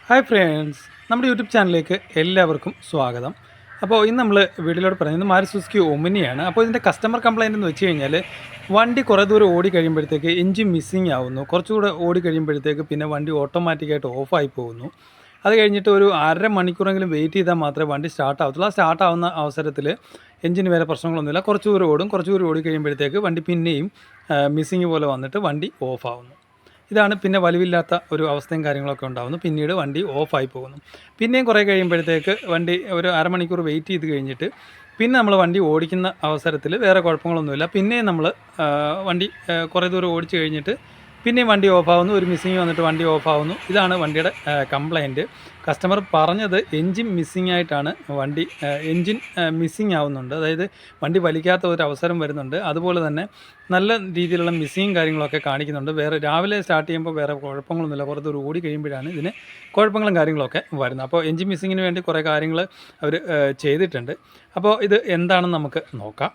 Hi friends, നമ്മുടെ YouTube ചാനലിലേക്ക് എല്ലാവർക്കും സ്വാഗതം. അപ്പോൾ ഇന്ന് നമ്മൾ വീഡിയോയിലൂടെ പറയുന്നത് മാരുതി സുസുക്കി ഒമിനിയാണ്. അപ്പോൾ ഇതിൻ്റെ കസ്റ്റമർ കംപ്ലയിൻ്റ് എന്ന് വെച്ച് കഴിഞ്ഞാൽ വണ്ടി കുറേ ദൂരം ഓടി കഴിയുമ്പോഴത്തേക്ക് എഞ്ചിൻ മിസ്സിങ് ആവുന്നു. കുറച്ചുകൂടെ ഓടി കഴിയുമ്പോഴത്തേക്ക് പിന്നെ വണ്ടി ഓട്ടോമാറ്റിക്കായിട്ട് ഓഫായി പോകുന്നു. അത് കഴിഞ്ഞിട്ട് ഒരു അര മണിക്കൂറെങ്കിലും വെയിറ്റ് ചെയ്താൽ മാത്രമേ വണ്ടി സ്റ്റാർട്ട് ആവത്തുള്ളൂ. ആ സ്റ്റാർട്ട് ആവുന്ന അവസരത്തിൽ എഞ്ചിന് വേറെ പ്രശ്നങ്ങളൊന്നുമില്ല. കുറച്ച് ദൂരം ഓടി കഴിയുമ്പോഴത്തേക്ക് വണ്ടി പിന്നെയും മിസ്സിങ് പോലെ വന്നിട്ട് വണ്ടി ഓഫാവുന്നു. ഇതാണ് പിന്നെ വലിവില്ലാത്ത ഒരു അവസ്ഥയും കാര്യങ്ങളൊക്കെ ഉണ്ടാകുന്നു. പിന്നീട് വണ്ടി ഓഫായി പോകുന്നു. പിന്നെയും കുറേ കഴിയുമ്പോഴത്തേക്ക് വണ്ടി ഒരു അരമണിക്കൂർ വെയിറ്റ് ചെയ്ത് കഴിഞ്ഞിട്ട് പിന്നെ നമ്മൾ വണ്ടി ഓടിക്കുന്ന അവസരത്തിൽ വേറെ കുഴപ്പങ്ങളൊന്നുമില്ല. പിന്നെയും നമ്മൾ വണ്ടി കുറേ ദൂരം ഓടിച്ച് കഴിഞ്ഞിട്ട് പിന്നെയും വണ്ടി ഓഫാവുന്നു. ഒരു മിസ്സിങ് വന്നിട്ട് വണ്ടി ഓഫാവുന്നു. ഇതാണ് വണ്ടിയുടെ കംപ്ലൈൻറ്റ്. കസ്റ്റമർ പറഞ്ഞത് എൻജിൻ മിസ്സിങ് ആയിട്ടാണ്. വണ്ടി എൻജിൻ മിസ്സിങ് ആവുന്നുണ്ട്. അതായത് വണ്ടി വലിക്കാത്ത ഒരു അവസരം വരുന്നുണ്ട്. അതുപോലെ തന്നെ നല്ല രീതിയിലുള്ള മിസ്സിങ് കാര്യങ്ങളൊക്കെ കാണിക്കുന്നുണ്ട്. വേറെ രാവിലെ സ്റ്റാർട്ട് ചെയ്യുമ്പോൾ വേറെ കുഴപ്പങ്ങളൊന്നുമില്ല. കുറേ ദൂരം ഓടി കഴിയുമ്പോഴാണ് ഇതിന് കുഴപ്പങ്ങളും കാര്യങ്ങളൊക്കെ വരുന്നത്. അപ്പോൾ എൻജിൻ മിസ്സിങ്ങിന് വേണ്ടി കുറേ കാര്യങ്ങൾ അവർ ചെയ്തിട്ടുണ്ട്. അപ്പോൾ ഇത് എന്താണെന്ന് നമുക്ക് നോക്കാം.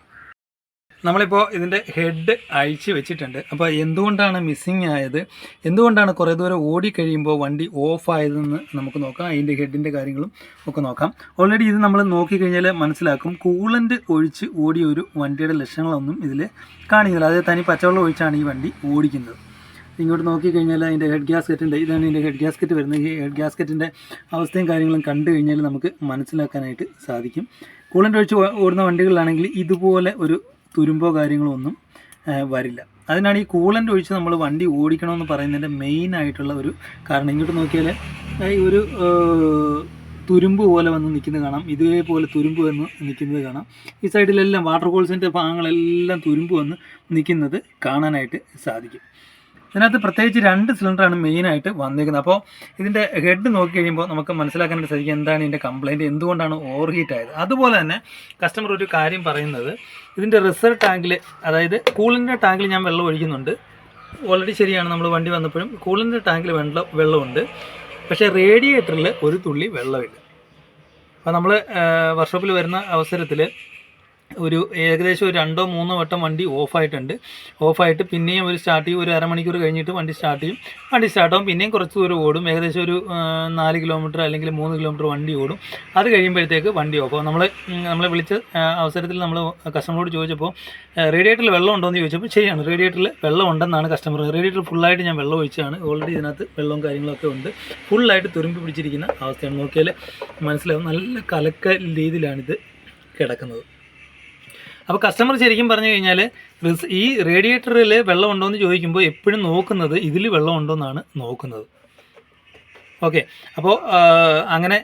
നമ്മളിപ്പോൾ ഇതിൻ്റെ ഹെഡ് അഴിച്ച് വെച്ചിട്ടുണ്ട്. അപ്പോൾ എന്തുകൊണ്ടാണ് മിസ്സിങ് ആയത്, എന്തുകൊണ്ടാണ് കുറേ ദൂരം ഓടിക്കഴിയുമ്പോൾ വണ്ടി ഓഫായതെന്ന് നമുക്ക് നോക്കാം. അതിൻ്റെ ഹെഡിൻ്റെ കാര്യങ്ങളും ഒക്കെ നോക്കാം. ഓൾറെഡി ഇത് നമ്മൾ നോക്കിക്കഴിഞ്ഞാൽ മനസ്സിലാക്കും, കൂളൻ്റ് ഒഴിച്ച് ഓടിയ ഒരു വണ്ടിയുടെ ലക്ഷണങ്ങളൊന്നും ഇതിൽ കാണിക്കുന്നില്ല. അതായത് തനി പച്ചവെള്ളം ഒഴിച്ചാണ് ഈ വണ്ടി ഓടിക്കുന്നത്. ഇങ്ങോട്ട് നോക്കിക്കഴിഞ്ഞാൽ അതിൻ്റെ ഹെഡ് ഗ്യാസ്കറ്റിൻ്റെ ഇതാണ് ഇതിൻ്റെ ഹെഡ് ഗ്യാസ്കറ്റ് വരുന്നത്. ഈ ഹെഡ് ഗ്യാസ്കറ്റിൻ്റെ അവസ്ഥയും കാര്യങ്ങളും കണ്ടു കഴിഞ്ഞാൽ നമുക്ക് മനസ്സിലാക്കാനായിട്ട് സാധിക്കും. കൂളൻ്റ് ഒഴിച്ച് ഓടുന്ന വണ്ടികളിലാണെങ്കിൽ ഇതുപോലെ ഒരു തുരുമ്പോ കാര്യങ്ങളോ ഒന്നും വരില്ല. അതിനാണ് ഈ കൂളൻ്റ് ഒഴിച്ച് നമ്മൾ വണ്ടി ഓടിക്കണമെന്ന് പറയുന്നതിൻ്റെ മെയിനായിട്ടുള്ള ഒരു കാരണം. ഇങ്ങോട്ട് നോക്കിയാൽ ഈ ഒരു തുരുമ്പ് പോലെ വന്ന് നിൽക്കുന്നത് കാണാം. ഇതേപോലെ തുരുമ്പ് വന്ന് നിൽക്കുന്നത് കാണാം. ഈ സൈഡിലെല്ലാം വാട്ടർ ഹോൾസിൻ്റെ ഭാഗങ്ങളെല്ലാം തുരുമ്പ് വന്ന് നിൽക്കുന്നത് കാണാനായിട്ട് സാധിക്കും. ഇതിനകത്ത് പ്രത്യേകിച്ച് 2 സിലിണ്ടറാണ് മെയിനായിട്ട് വന്നിരിക്കുന്നത്. അപ്പോൾ ഇതിൻ്റെ ഹെഡ് നോക്കി കഴിയുമ്പോൾ നമുക്ക് മനസ്സിലാക്കാനായിട്ട് സാധിക്കും എന്താണ് ഇതിൻ്റെ കംപ്ലയിൻറ്റ്, എന്തുകൊണ്ടാണ് ഓവർ ഹീറ്റ് ആയത്. അതുപോലെ തന്നെ കസ്റ്റമർ ഒരു കാര്യം പറയുന്നത്, ഇതിൻ്റെ റിസർവ് ടാങ്കിൽ, അതായത് കൂളിൻ്റെ ടാങ്കിൽ ഞാൻ വെള്ളം ഒഴിക്കുന്നുണ്ട്. ഓൾറെഡി ശരിയാണ്, നമ്മൾ വണ്ടി വന്നപ്പോഴും കൂളിൻ്റെ ടാങ്കിൽ വെള്ളമുണ്ട്. പക്ഷേ റേഡിയേറ്ററിൽ ഒരു തുള്ളി വെള്ളമില്ല. അപ്പോൾ നമ്മൾ വർക്ക്ഷോപ്പിൽ വരുന്ന അവസരത്തിൽ ഒരു ഏകദേശം ഒരു 2-3 വട്ടം വണ്ടി ഓഫായിട്ട് പിന്നെയും ഒരു സ്റ്റാർട്ട് ചെയ്യും. ഒരു അരമണിക്കൂർ കഴിഞ്ഞിട്ട് വണ്ടി സ്റ്റാർട്ട് ചെയ്യും. വണ്ടി സ്റ്റാർട്ടാകും, പിന്നെയും കുറച്ച് ദൂരം ഓടും. ഏകദേശം ഒരു 4 കിലോമീറ്റർ അല്ലെങ്കിൽ 3 കിലോമീറ്റർ വണ്ടി ഓടും. അത് കഴിയുമ്പോഴത്തേക്ക് വണ്ടി ഓഫ്. നമ്മളെ വിളിച്ച അവസരത്തിൽ നമ്മൾ കസ്റ്റമറോട് ചോദിച്ചപ്പോൾ റേഡിയേറ്ററിൽ വെള്ളം ഉണ്ടോ എന്ന് ചോദിച്ചപ്പോൾ ശരിയാണ്, റേഡിയേറ്ററിൽ വെള്ളം ഉണ്ടെന്നാണ് കസ്റ്റമർ. റേഡിയേറ്റർ ഫുള്ളായിട്ട് ഞാൻ വെള്ളം ഒഴിച്ചാണ്. ഓൾറെഡി ഇതിനകത്ത് വെള്ളവും കാര്യങ്ങളൊക്കെ ഉണ്ട്. ഫുള്ളായിട്ട് തുരുമ്പി പിടിച്ചിരിക്കുന്ന അവസ്ഥയാണ്. നോക്കിയാൽ മനസ്സിലാവും, നല്ല കലക്ക രീതിയിലാണിത് കിടക്കുന്നത്. അപ്പോൾ കസ്റ്റമർ ശരിക്കും പറഞ്ഞു കഴിഞ്ഞാൽ ഈ റേഡിയേറ്ററിൽ വെള്ളം ഉണ്ടോ എന്ന് ചോദിക്കുമ്പോൾ എപ്പോഴും നോക്കുന്നത് ഇതിൽ വെള്ളം ഉണ്ടോ എന്നാണ് നോക്കുന്നത്. ഓക്കെ, അപ്പോൾ അങ്ങനെ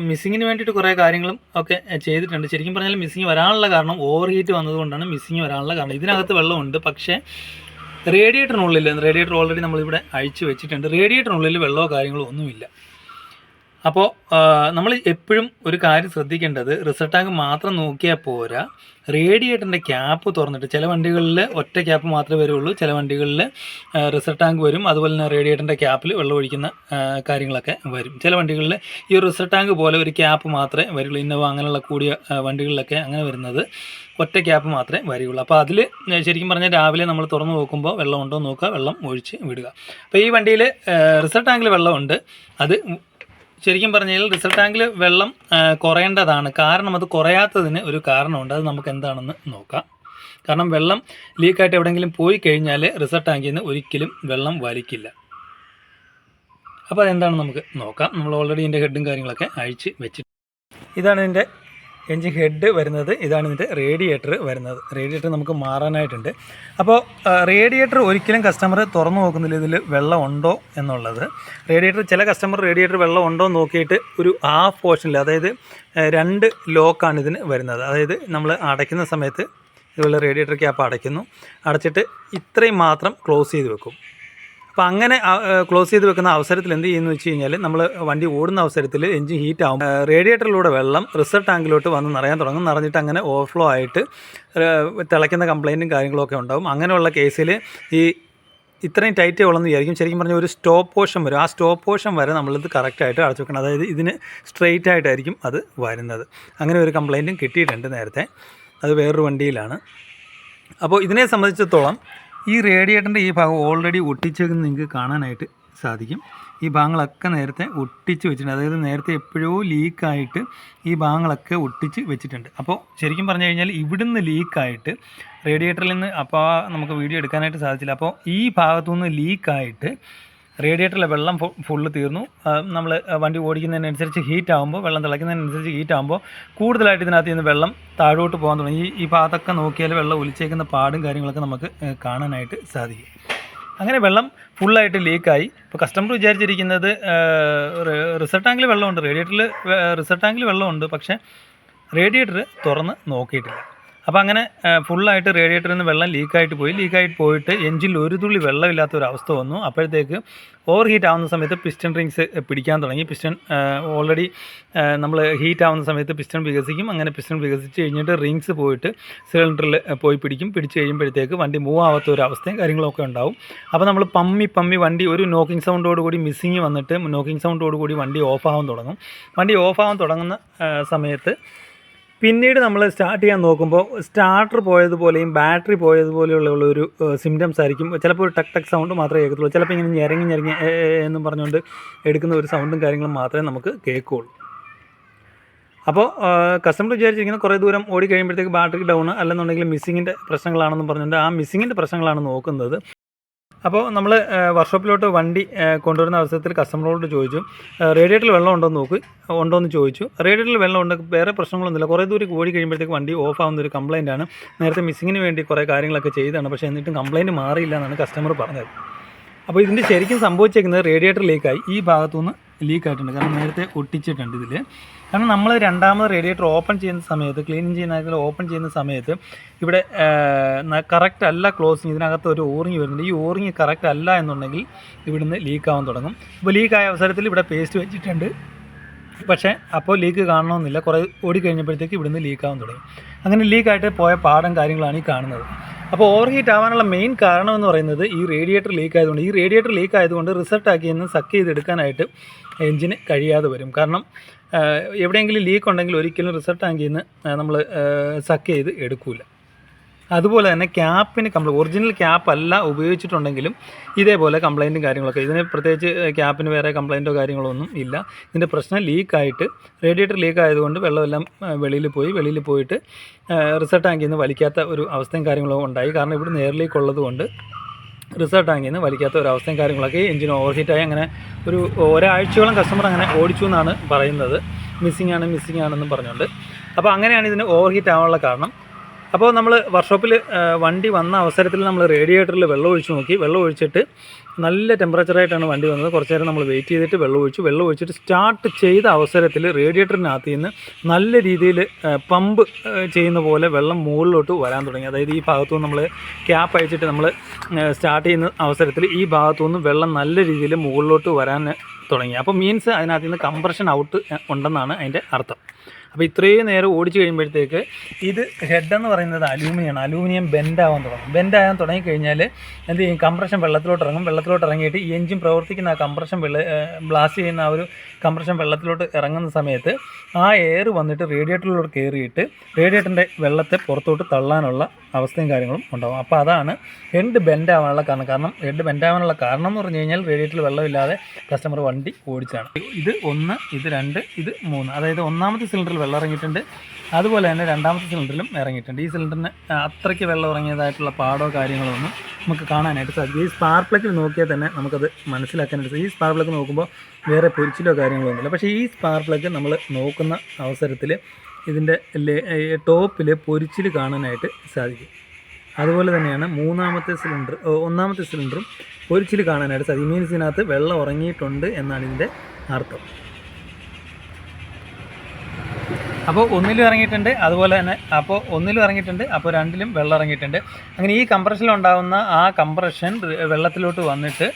മിസ്സിങ്ങിന് വേണ്ടിയിട്ട് കുറേ കാര്യങ്ങളും ഒക്കെ ചെയ്തിട്ടുണ്ട്. ശരിക്കും പറഞ്ഞാൽ മിസ്സിങ് വരാനുള്ള കാരണം ഓവർ ഹീറ്റ് വന്നതുകൊണ്ടാണ് മിസ്സിങ് വരാനുള്ള കാരണം. ഇതിനകത്ത് വെള്ളമുണ്ട്, പക്ഷേ റേഡിയേറ്റർ ഓൾറെഡി നമ്മളിവിടെ അഴിച്ചു വെച്ചിട്ടുണ്ട്. റേഡിയേറ്ററിനുള്ളിൽ വെള്ളമോ കാര്യങ്ങളോ ഒന്നുമില്ല. അപ്പോൾ നമ്മൾ എപ്പോഴും ഒരു കാര്യം ശ്രദ്ധിക്കേണ്ടത്, റിസർവ് ടാങ്ക് മാത്രം നോക്കിയാൽ പോരാ, റേഡിയേറ്ററിൻ്റെ ക്യാപ്പ് തുറന്നിട്ട്, ചില വണ്ടികളിൽ ഒറ്റ ക്യാപ്പ് മാത്രമേ വരുള്ളൂ, ചില വണ്ടികളിൽ റിസർവ് ടാങ്ക് വരും. അതുപോലെ തന്നെ റേഡിയേറ്ററിൻ്റെ ക്യാപ്പിൽ വെള്ളം ഒഴിക്കുന്ന കാര്യങ്ങളൊക്കെ വരും. ചില വണ്ടികളിൽ ഈ റിസർവ് ടാങ്ക് പോലെ ഒരു ക്യാപ്പ് മാത്രമേ വരുള്ളൂ. ഇന്നോവ അങ്ങനെയുള്ള കൂടിയ വണ്ടികളിലൊക്കെ അങ്ങനെ വരുന്നത് ഒറ്റ ക്യാപ്പ് മാത്രമേ വരികയുള്ളൂ. അപ്പോൾ അതിൽ ശരിക്കും പറഞ്ഞാൽ രാവിലെ നമ്മൾ തുറന്ന് നോക്കുമ്പോൾ വെള്ളം ഉണ്ടോ നോക്കുക, വെള്ളം ഒഴിച്ച് വിടുക. അപ്പോൾ ഈ വണ്ടിയിൽ റിസർവ് ടാങ്കിൽ വെള്ളമുണ്ട്. അത് ശരിക്കും പറഞ്ഞാൽ റിസർവ് ടാങ്കിൽ വെള്ളം കുറയേണ്ടതാണ്. കാരണം അത് കുറയാത്തതിന് ഒരു കാരണമുണ്ട്. അത് നമുക്ക് എന്താണെന്ന് നോക്കാം. കാരണം വെള്ളം ലീക്കായിട്ട് എവിടെയെങ്കിലും പോയി കഴിഞ്ഞാൽ റിസർവ് ടാങ്കിൽ നിന്ന് ഒരിക്കലും വെള്ളം വലിക്കില്ല. അപ്പോൾ അതെന്താണെന്ന് നമുക്ക് നോക്കാം. നമ്മൾ ഓൾറെഡി ഇതിൻ്റെ ഹെഡും കാര്യങ്ങളൊക്കെ അഴിച്ച് വെച്ചിട്ട്, ഇതാണ് ഇതിൻ്റെ എൻജിൻ ഹെഡ് വരുന്നത്. ഇതാണ് ഇതിൻ്റെ റേഡിയേറ്റർ വരുന്നത്. റേഡിയേറ്റർ നമുക്ക് മാറാനായിട്ടുണ്ട്. അപ്പോൾ റേഡിയേറ്റർ ഒരിക്കലും കസ്റ്റമർ തുറന്നു നോക്കുന്നില്ല ഇതിൽ വെള്ളം ഉണ്ടോ എന്നുള്ളത്. ചില കസ്റ്റമർ റേഡിയേറ്റർ വെള്ളം ഉണ്ടോ എന്ന് നോക്കിയിട്ട് ഒരു ഹാഫ് പോർഷനിൽ, അതായത് 2 ലോക്കാണ് ഇതിന് വരുന്നത്. അതായത് നമ്മൾ അടയ്ക്കുന്ന സമയത്ത് ഇതുപോലെ റേഡിയേറ്റർ ക്യാപ്പ് അടച്ചിട്ട് ഇത്രയും മാത്രം ക്ലോസ് ചെയ്ത് വെക്കും. അപ്പോൾ അങ്ങനെ ക്ലോസ് ചെയ്ത് വെക്കുന്ന അവസരത്തിൽ എന്ത് ചെയ്യുന്നു വെച്ച് കഴിഞ്ഞാൽ, നമ്മൾ വണ്ടി ഓടുന്ന അവസരത്തിൽ എഞ്ചിൻ ഹീറ്റ് ആവും. റേഡിയേറ്ററിലൂടെ വെള്ളം റിസർവ് ടാങ്കിലോട്ട് വന്ന് നിറയാൻ തുടങ്ങും. നിറഞ്ഞിട്ട് അങ്ങനെ ഓവർഫ്ലോ ആയിട്ട് തിളയ്ക്കുന്ന കംപ്ലയിൻറ്റും കാര്യങ്ങളൊക്കെ ഉണ്ടാകും. അങ്ങനെയുള്ള കേസിൽ ഇത്രയും ടൈറ്റ് വെള്ളം വിചാരിക്കും. ശരിക്കും പറഞ്ഞാൽ ഒരു സ്റ്റോപ്പ് പോർഷൻ വരും. ആ സ്റ്റോപ്പ് പോർഷൻ വരെ നമ്മളിത് കറക്റ്റായിട്ട് അടച്ചു വെക്കണം. അതായത് ഇതിന് സ്ട്രെയിറ്റ് ആയിട്ടായിരിക്കും അത് വരുന്നത്. അങ്ങനെ ഒരു കംപ്ലയിൻറ്റും കിട്ടിയിട്ടുണ്ട് നേരത്തെ. അത് വേറൊരു വണ്ടിയിലാണ്. അപ്പോൾ ഇതിനെ സംബന്ധിച്ചിടത്തോളം ഈ റേഡിയേറ്ററിൻ്റെ ഈ ഭാഗം ഓൾറെഡി ഒട്ടിച്ചേക്കുന്നത് നിങ്ങൾക്ക് കാണാനായിട്ട് സാധിക്കും. ഈ ഭാഗങ്ങളൊക്കെ നേരത്തെ ഒട്ടിച്ച് വെച്ചിട്ടുണ്ട്. അതായത് നേരത്തെ എപ്പോഴോ ലീക്കായിട്ട് ഈ ഭാഗങ്ങളൊക്കെ ഒട്ടിച്ച് വെച്ചിട്ടുണ്ട്. അപ്പോൾ ശരിക്കും പറഞ്ഞു കഴിഞ്ഞാൽ ഇവിടുന്ന് ലീക്കായിട്ട് റേഡിയേറ്ററിൽ നിന്ന് അപ്പോൾ നമുക്ക് വീഡിയോ എടുക്കാനായിട്ട് സാധിച്ചില്ല. അപ്പോൾ ഈ ഭാഗത്തുനിന്ന് ലീക്കായിട്ട് റേഡിയേറ്ററിലെ വെള്ളം ഫുള്ള് തീർന്നു. നമ്മൾ വണ്ടി ഓടിക്കുന്നതിനനുസരിച്ച് ഹീറ്റ് ആകുമ്പോൾ, വെള്ളം തിളയ്ക്കുന്നതിനനുസരിച്ച് ഹീറ്റ് ആകുമ്പോൾ കൂടുതലായിട്ട് ഇതിനകത്ത് നിന്ന് വെള്ളം താഴോട്ട് പോകാൻ തുടങ്ങി. ഈ ഭാഗത്തൊക്കെ നോക്കിയാൽ വെള്ളം ഒലിച്ചേക്കുന്ന പാടും കാര്യങ്ങളൊക്കെ നമുക്ക് കാണാനായിട്ട് സാധിക്കും. അങ്ങനെ വെള്ളം ഫുള്ളായിട്ട് ലീക്കായി. ഇപ്പോൾ കസ്റ്റമർ വിചാരിച്ചിരിക്കുന്നത് റിസർവ് ടാങ്കിൽ വെള്ളമുണ്ട്, റേഡിയേറ്ററിൽ റിസർവ് ടാങ്കിൽ വെള്ളമുണ്ട്, പക്ഷേ റേഡിയേറ്റർ തുറന്ന് നോക്കിയിട്ടില്ല. അപ്പോൾ അങ്ങനെ ഫുള്ളായിട്ട് റേഡിയേറ്ററിൽ നിന്ന് വെള്ളം ലീക്കായിട്ട് പോയിട്ട് എഞ്ചിനിൽ ഒരു തുള്ളി വെള്ളമില്ലാത്ത ഒരു അവസ്ഥ വന്നു. അപ്പോഴത്തേക്ക് ഓവർ ഹീറ്റ് ആവുന്ന സമയത്ത് പിസ്റ്റൺ റിങ്സ് പിടിക്കാൻ തുടങ്ങി. പിസ്റ്റൺ ഓൾറെഡി നമ്മൾ ഹീറ്റ് ആവുന്ന സമയത്ത് പിസ്റ്റൺ വികസിക്കും. അങ്ങനെ പിസ്റ്റൺ വികസിച്ച് കഴിഞ്ഞിട്ട് റിങ്സ് പോയിട്ട് സിലിണ്ടറിൽ പോയി പിടിച്ച് കഴിയുമ്പോഴത്തേക്ക് വണ്ടി മൂവ് ആവാത്ത ഒരു അവസ്ഥയും കാര്യങ്ങളൊക്കെ ഉണ്ടാവും. അപ്പോൾ നമ്മൾ പമ്മി വണ്ടി ഒരു നോക്കിംഗ് സൗണ്ടോടുകൂടി മിസ്സിങ് വന്നിട്ട് നോക്കിംഗ് സൗണ്ടോടുകൂടി വണ്ടി ഓഫാവാൻ തുടങ്ങും. വണ്ടി ഓഫാവാൻ തുടങ്ങുന്ന സമയത്ത് പിന്നീട് നമ്മൾ സ്റ്റാർട്ട് ചെയ്യാൻ നോക്കുമ്പോൾ സ്റ്റാർട്ടർ പോയതുപോലെയും ബാറ്ററി പോയതുപോലെയുള്ള ഒരു സിംറ്റംസ് ആയിരിക്കും. ചിലപ്പോൾ ഒരു ടക്ക് സൗണ്ട് മാത്രമേ കേൾക്കത്തുള്ളൂ. ചിലപ്പോൾ ഇങ്ങനെ ഞെരങ്ങി എന്നും പറഞ്ഞുകൊണ്ട് എടുക്കുന്ന ഒരു സൗണ്ടും കാര്യങ്ങളും മാത്രമേ നമുക്ക് കേൾക്കുകയുള്ളൂ. അപ്പോൾ കസ്റ്റമർ വിചാരിച്ചിരിക്കുന്നത് കുറേ ദൂരം ഓടി കഴിയുമ്പോഴത്തേക്ക് ബാറ്ററി ഡൗൺ അല്ലെന്നുണ്ടെങ്കിൽ മിസ്സിങ്ങിൻ്റെ പ്രശ്നങ്ങളാണെന്ന് പറഞ്ഞുകൊണ്ട് ആ മിസ്സിങ്ങിൻ്റെ പ്രശ്നങ്ങളാണ് നോക്കുന്നത്. അപ്പോൾ നമ്മൾ വർക്ക്ഷോപ്പിലോട്ട് വണ്ടി കൊണ്ടുവരുന്ന അവസരത്തിൽ കസ്റ്റമറോട് ചോദിച്ചു, റേഡിയേറ്ററിൽ വെള്ളം ഉണ്ടോയെന്ന് ചോദിച്ചു. റേഡിയേറ്ററിൽ വെള്ളം ഉണ്ട്, വേറെ പ്രശ്നങ്ങളൊന്നുമില്ല. കുറേ ദൂരം ഓടി കഴിയുമ്പോഴത്തേക്ക് വണ്ടി ഓഫ് ആവുന്ന ഒരു കംപ്ലയിൻ്റ് ആണ്. നേരത്തെ മിസ്സിങ്ങിന് വേണ്ടി കുറേ കാര്യങ്ങളൊക്കെ ചെയ്തതാണ്, പക്ഷേ എന്നിട്ടും കംപ്ലയിൻറ്റ് മാറിയില്ല എന്നാണ് കസ്റ്റമർ പറഞ്ഞത്. അപ്പോൾ ഇതിൻ്റെ ശരിക്കും സംഭവിച്ചേക്കുന്നത് റേഡിയേറ്റർ ലീക്കായി. ഈ ഭാഗത്തുനിന്ന് ലീക്കായിട്ടുണ്ട്, കാരണം നേരത്തെ ഒട്ടിച്ചിട്ടുണ്ട് ഇതിൽ. കാരണം നമ്മൾ രണ്ടാമത് റേഡിയേറ്റർ ഓപ്പൺ ചെയ്യുന്ന സമയത്ത്, ക്ലീനിങ് ചെയ്യുന്ന ഓപ്പൺ ചെയ്യുന്ന സമയത്ത് ഇവിടെ കറക്റ്റ് അല്ല ക്ലോസിങ്, ഇതിനകത്ത് ഒരു ഓറിങ് വരുന്നുണ്ട്. ഈ ഓറിങ് കറക്റ്റ് അല്ല എന്നുണ്ടെങ്കിൽ ഇവിടുന്ന് ലീക്കാവാൻ തുടങ്ങും. അപ്പോൾ ലീക്കായ അവസരത്തിൽ ഇവിടെ പേസ്റ്റ് വെച്ചിട്ടുണ്ട്, പക്ഷേ അപ്പോൾ ലീക്ക് കാണണമെന്നില്ല. കുറേ ഓടി കഴിഞ്ഞപ്പോഴത്തേക്ക് ഇവിടുന്ന് ലീക്കാവാൻ തുടങ്ങി. അങ്ങനെ ലീക്കായിട്ട് പോയ പാടും കാര്യങ്ങളാണ് ഈ കാണുന്നത്. അപ്പോൾ ഓവർ ഹീറ്റ് ആവാനുള്ള മെയിൻ കാരണം എന്ന് പറയുന്നത് ഈ റേഡിയേറ്റർ ലീക്ക് ആയതുകൊണ്ട്. ഈ റേഡിയേറ്റർ ലീക്ക് ആയതുകൊണ്ട് റിസൾട്ട് ആക്കി നിന്ന് സക്ക് ചെയ്തെടുക്കാനായിട്ട് എഞ്ചിന് കഴിയാതെ വരും. കാരണം എവിടെയെങ്കിലും ലീക്ക് ഉണ്ടെങ്കിൽ ഒരിക്കലും റിസൾട്ട് ടാങ്കിൽ നിന്ന് നമ്മൾ സക്ക് ചെയ്ത് എടുക്കില്ല. അതുപോലെ തന്നെ ക്യാപ്പിന് ഒറിജിനൽ ക്യാപ്പ് അല്ല ഉപയോഗിച്ചിട്ടുണ്ടെങ്കിലും ഇതേപോലെ കംപ്ലയിൻറ്റും കാര്യങ്ങളൊക്കെ. ഇതിന് പ്രത്യേകിച്ച് ക്യാപ്പിന് വേറെ കംപ്ലയിൻറ്റോ കാര്യങ്ങളോ ഒന്നും ഇല്ല. ഇതിൻ്റെ പ്രശ്നം ലീക്കായിട്ട് റേഡിയേറ്റർ ലീക്ക് ആയതുകൊണ്ട് വെള്ളമെല്ലാം വെളിയിൽ പോയിട്ട് റിസർവ് ടാങ്കിൽ നിന്ന് വലിക്കാത്ത ഒരു അവസ്ഥയും കാര്യങ്ങളോ ഉണ്ടായി. കാരണം ഇവിടെ എയർ ലീക്ക് ഉള്ളതുകൊണ്ട് റിസർവ് ടാങ്കിൽ നിന്ന് വലിക്കാത്ത ഒരു അവസ്ഥയും കാര്യങ്ങളൊക്കെ എഞ്ചിൻ ഓവർ ഹീറ്റായി. അങ്ങനെ ഒരാഴ്ചയോളം കസ്റ്റമർ അങ്ങനെ ഓടിച്ചു എന്നാണ് പറയുന്നത്. മിസ്സിങ് ആണെന്നും പറഞ്ഞുകൊണ്ട്. അപ്പോൾ അങ്ങനെയാണ് ഇതിന് ഓവർ ഹീറ്റ് ആവാനുള്ള കാരണം. അപ്പോൾ നമ്മൾ വർക്ക്ഷോപ്പിൽ വണ്ടി വന്ന അവസരത്തിൽ നമ്മൾ റേഡിയേറ്ററിൽ വെള്ളം ഒഴിച്ച് നോക്കി. വെള്ളം ഒഴിച്ചിട്ട് നല്ല ടെമ്പറേച്ചറായിട്ടാണ് വണ്ടി വന്നത്. കുറച്ച് നേരം നമ്മൾ വെയിറ്റ് ചെയ്തിട്ട് വെള്ളം ഒഴിച്ചിട്ട് സ്റ്റാർട്ട് ചെയ്ത അവസരത്തിൽ റേഡിയേറ്ററിനകത്ത് നിന്ന് നല്ല രീതിയിൽ പമ്പ് ചെയ്യുന്ന പോലെ വെള്ളം മുകളിലോട്ട് വരാൻ തുടങ്ങി. അതായത് ഈ ഭാഗത്തുനിന്ന് നമ്മൾ ക്യാപ്പ് അയച്ചിട്ട് നമ്മൾ സ്റ്റാർട്ട് ചെയ്യുന്ന അവസരത്തിൽ ഈ ഭാഗത്തുനിന്ന് വെള്ളം നല്ല രീതിയിൽ മുകളിലോട്ട് വരാൻ തുടങ്ങി. അപ്പോൾ മീൻസ് അതിനകത്ത് നിന്ന് കംപ്രഷൻ ഔട്ട് ഉണ്ടെന്നാണ് അതിൻ്റെ അർത്ഥം. അപ്പോൾ ഇത്രയും നേരം ഓടിച്ചു കഴിയുമ്പോഴത്തേക്ക് ഇത് ഹെഡെന്ന് പറയുന്നത് അലൂമിനിയം ബെൻഡാവാൻ തുടങ്ങിക്കഴിഞ്ഞാൽ എന്ത് ചെയ്യും, കംപ്രഷൻ വെള്ളത്തിലോട്ട് ഇറങ്ങിയിട്ട് ഈ എഞ്ചിൻ പ്രവർത്തിക്കുന്ന ആ കംപ്രഷൻ ബ്ലാസ്റ്റ് ചെയ്യുന്ന ആ ഒരു കംപ്രഷൻ വെള്ളത്തിലോട്ട് ഇറങ്ങുന്ന സമയത്ത് ആ എയർ വന്നിട്ട് റേഡിയേറ്ററിലോട്ട് കയറിയിട്ട് റേഡിയേറ്ററിൻ്റെ വെള്ളത്തെ പുറത്തോട്ട് തള്ളാനുള്ള അവസ്ഥയും കാര്യങ്ങളും ഉണ്ടാകും. അപ്പോൾ അതാണ് ഹെഡ് ബെൻഡാവാനുള്ള കാരണം. ഹെഡ് ബെൻഡാവാനുള്ള കാരണം എന്ന് പറഞ്ഞു കഴിഞ്ഞാൽ റേഡിയേറ്ററിൽ വെള്ളമില്ലാതെ കസ്റ്റമർ വണ്ടി ഓടിച്ചാണ്. ഇത് 1, ഇത് 2, ഇത് 3. അതായത് ഒന്നാമത്തെ സിലിണ്ടറിൽ വെള്ളം ഇറങ്ങിയിട്ടുണ്ട്, അതുപോലെ തന്നെ രണ്ടാമത്തെ സിലിണ്ടറിലും ഇറങ്ങിയിട്ടുണ്ട്. ഈ സിലിണ്ടറിന് അത്രയ്ക്ക് വെള്ളം ഇറങ്ങിയതായിട്ടുള്ള പാടോ കാര്യങ്ങളോ ഒന്നും നമുക്ക് കാണാനായിട്ട് സാധിക്കും. ഈ സ്പാർക്ക് പ്ലഗിൽ നോക്കിയാൽ തന്നെ നമുക്കത് മനസ്സിലാക്കാനായിട്ട് സാധിക്കും. ഈ സ്പാർക്ക് പ്ലഗ് നോക്കുമ്പോൾ വേറെ പൊരിച്ചിലോ കാര്യങ്ങളോ ഒന്നുമില്ല. പക്ഷേ ഈ സ്പാർക്ക് പ്ലഗ് നമ്മൾ നോക്കുന്ന അവസരത്തിൽ ഇതിൻ്റെ ടോപ്പിൽ പൊരിച്ചിൽ കാണാനായിട്ട് സാധിക്കും. അതുപോലെ തന്നെയാണ് ഒന്നാമത്തെ സിലിണ്ടറും പൊരിച്ചിൽ കാണാനായിട്ട് സാധിക്കും. മീൻസ് ഇതിനകത്ത് വെള്ളം ഇറങ്ങിയിട്ടുണ്ട് എന്നാണ് ഇതിൻ്റെ അർത്ഥം. അപ്പോൾ ഒന്നിലും ഇറങ്ങിയിട്ടുണ്ട്, അതുപോലെ തന്നെ അപ്പോൾ രണ്ടിലും വെള്ളം ഇറങ്ങിയിട്ടുണ്ട്. അങ്ങനെ ഈ കംപ്രഷനിലുണ്ടാകുന്ന ആ കംപ്രഷൻ വെള്ളത്തിലോട്ട് വന്നിട്ട്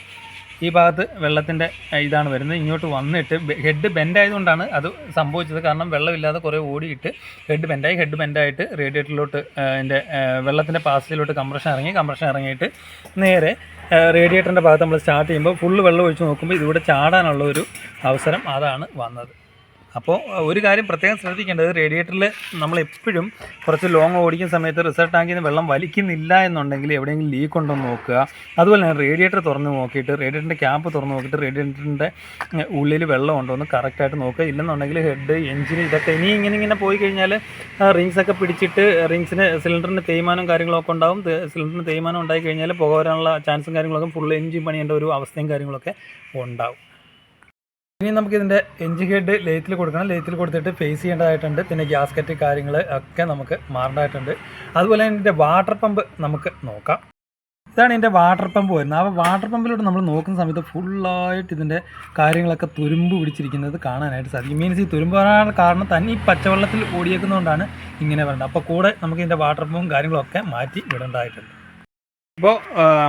ഈ ഭാഗത്ത് വെള്ളത്തിൻ്റെ ഇതാണ് വരുന്നത്. ഇങ്ങോട്ട് വന്നിട്ട് ഹെഡ് ബെൻഡായതുകൊണ്ടാണ് അത് സംഭവിച്ചത്. കാരണം വെള്ളമില്ലാതെ കുറേ ഓടിയിട്ട് ഹെഡ് ബെൻഡായിട്ട് റേഡിയേറ്ററിലോട്ട് അതിൻ്റെ വെള്ളത്തിൻ്റെ പാസിലോട്ട് കംപ്രഷൻ ഇറങ്ങിയിട്ട് നേരെ റേഡിയേറ്ററിൻ്റെ ഭാഗത്ത് നമ്മൾ സ്റ്റാർട്ട് ചെയ്യുമ്പോൾ ഫുള്ള് വെള്ളം ഒഴിച്ച് നോക്കുമ്പോൾ ഇതിലൂടെ ചാടാനുള്ള ഒരു അവസരം അതാണ് വന്നത്. അപ്പോൾ ഒരു കാര്യം പ്രത്യേകം ശ്രദ്ധിക്കേണ്ടത്, റേഡിയേറ്ററിൽ നമ്മളെപ്പോഴും കുറച്ച് ലോങ് ഓടിക്കുന്ന സമയത്ത് റിസർവ് ടാങ്കിൽ നിന്ന് വെള്ളം വലിക്കുന്നില്ല എന്നുണ്ടെങ്കിൽ എവിടെയെങ്കിലും ലീക്ക് ഉണ്ടോ എന്ന് നോക്കുക. അതുപോലെ തന്നെ റേഡിയേറ്റർ തുറന്ന് നോക്കിയിട്ട്, റേഡിയേറ്ററിൻ്റെ ക്യാപ്പ് തുറന്ന് നോക്കിയിട്ട് റേഡിയേറ്ററിൻ്റെ ഉള്ളിൽ വെള്ളം ഉണ്ടോ എന്ന് കറക്റ്റായിട്ട് നോക്കുക. ഇല്ലെന്നുണ്ടെങ്കിൽ ഹെഡ്, എഞ്ചിൻ ഇതൊക്കെ ഇനി ഇങ്ങനെ പോയി കഴിഞ്ഞാൽ റിങ്സൊക്കെ പിടിച്ചിട്ട് റിങ്സിന് സിലിണ്ടറിന് തേയ്മാനം കാര്യങ്ങളൊക്കെ ഉണ്ടാകും. സിലിണ്ടറിന് തേയ്മാനം ഉണ്ടായി കഴിഞ്ഞാൽ പുക വരാനുള്ള ചാൻസും കാര്യങ്ങളൊക്കെ ഫുൾ എഞ്ചിൻ പണിയേണ്ട ഒരു അവസ്ഥയും കാര്യങ്ങളൊക്കെ ഉണ്ടാവും. ഇനി നമുക്കിതിൻ്റെ എഞ്ചിൻ ഹെഡ് ലേത്തിൽ കൊടുക്കണം. ലേത്തിൽ കൊടുത്തിട്ട് ഫേസ് ചെയ്യേണ്ടതായിട്ടുണ്ട്. പിന്നെ ഗ്യാസ്കറ്റ് കാര്യങ്ങൾ ഒക്കെ നമുക്ക് മാറേണ്ടതായിട്ടുണ്ട്. അതുപോലെ തന്നെ ഇതിൻ്റെ വാട്ടർ പമ്പ് നമുക്ക് നോക്കാം. ഇതാണ് ഇതിൻ്റെ വാട്ടർ പമ്പ് വരുന്നത്. ആ വാട്ടർ പമ്പിലോട്ട് നമ്മൾ നോക്കുന്ന സമയത്ത് ഫുള്ളായിട്ട് ഇതിൻ്റെ കാര്യങ്ങളൊക്കെ തുരുമ്പ് പിടിച്ചിരിക്കുന്നത് കാണാനായിട്ട് സാധിക്കും. മീൻസ് ഈ തുരുമ്പ് വരാനുള്ള കാരണം തന്നെ ഈ പച്ചവെള്ളത്തിൽ ഓടിയേക്കുന്നതുകൊണ്ടാണ് ഇങ്ങനെ വരുന്നത്. അപ്പോൾ കൂടെ നമുക്ക് ഇതിൻ്റെ വാട്ടർ പമ്പും കാര്യങ്ങളൊക്കെ മാറ്റി വിടേണ്ടതായിട്ടുണ്ട്. ഇപ്പോൾ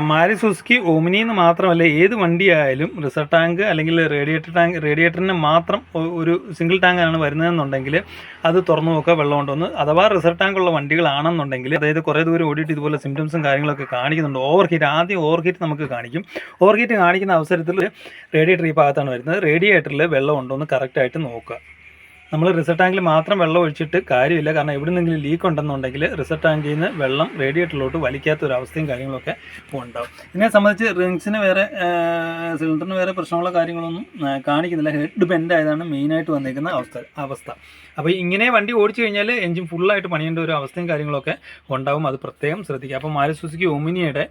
മാരുതി സുസുക്കി ഓമിനി എന്ന് മാത്രമല്ല, ഏത് വണ്ടിയായാലും റിസർവ് ടാങ്ക് അല്ലെങ്കിൽ റേഡിയേറ്ററിന് മാത്രം ഒരു സിംഗിൾ ടാങ്കാണ് വരുന്നതെന്നുണ്ടെങ്കിൽ അത് തുറന്നു നോക്കുക വെള്ളം ഉണ്ടോന്ന്. അഥവാ റിസർവ് ടാങ്കുള്ള വണ്ടികളാണെന്നുണ്ടെങ്കിൽ, അതായത് കുറേ ദൂരം ഓടിയിട്ട് ഇതുപോലെ സിംറ്റംസും കാര്യങ്ങളൊക്കെ കാണിക്കുന്നുണ്ട്. ആദ്യം ഓവർ ഹീറ്റ് നമുക്ക് കാണിക്കും. ഓവർ ഹീറ്റ് കാണിക്കുന്ന അവസരത്തിൽ റേഡിയേറ്റർ ഈ ഭാഗത്താണ് വരുന്നത്. റേഡിയേറ്ററിൽ വെള്ളം ഉണ്ടോയെന്ന് കറക്റ്റായിട്ട് നോക്കുക. നമ്മൾ റിസർവ് ടാങ്കിൽ മാത്രം വെള്ളം ഒഴിച്ചിട്ട് കാര്യമില്ല. കാരണം എവിടെ നിന്നെങ്കിലും ലീക്ക് ഉണ്ടെന്നുണ്ടെങ്കിൽ റിസർവ് ടാങ്കിൽ നിന്ന് വെള്ളം റേഡിയേറ്ററിലോട്ട് വലിക്കാത്ത ഒരു അവസ്ഥയും കാര്യങ്ങളൊക്കെ ഉണ്ടാവും. ഇതിനെ സംബന്ധിച്ച് റിങ്സിന് വേറെ, സിലിണ്ടറിന് വേറെ പ്രശ്നമുള്ള കാര്യങ്ങളൊന്നും കാണിക്കുന്നില്ല. ഹെഡ് ബെൻഡ് ആയതാണ് മെയിനായിട്ട് വന്നിരിക്കുന്ന അവസ്ഥ. അപ്പോൾ ഇങ്ങനെ വണ്ടി ഓടിച്ചു കഴിഞ്ഞാൽ എഞ്ചിൻ ഫുള്ളായിട്ട് പണിയേണ്ട ഒരു അവസ്ഥയും കാര്യങ്ങളൊക്കെ ഉണ്ടാവും. അത് പ്രത്യേകം ശ്രദ്ധിക്കുക. അപ്പോൾ മാരുതി സുസുക്കി ഒമിനിയുടെ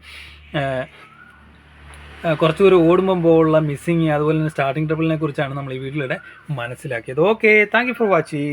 കുറച്ച് ദൂരം ഓടുമ്പോൾ മിസ്സിങ്, അതുപോലെ തന്നെ സ്റ്റാർട്ടിംഗ് ട്രബിളിനെ കുറിച്ചാണ് നമ്മൾ ഈ വീഡിയോയിലൂടെ മനസ്സിലാക്കിയത്. Okay, thank you for watching.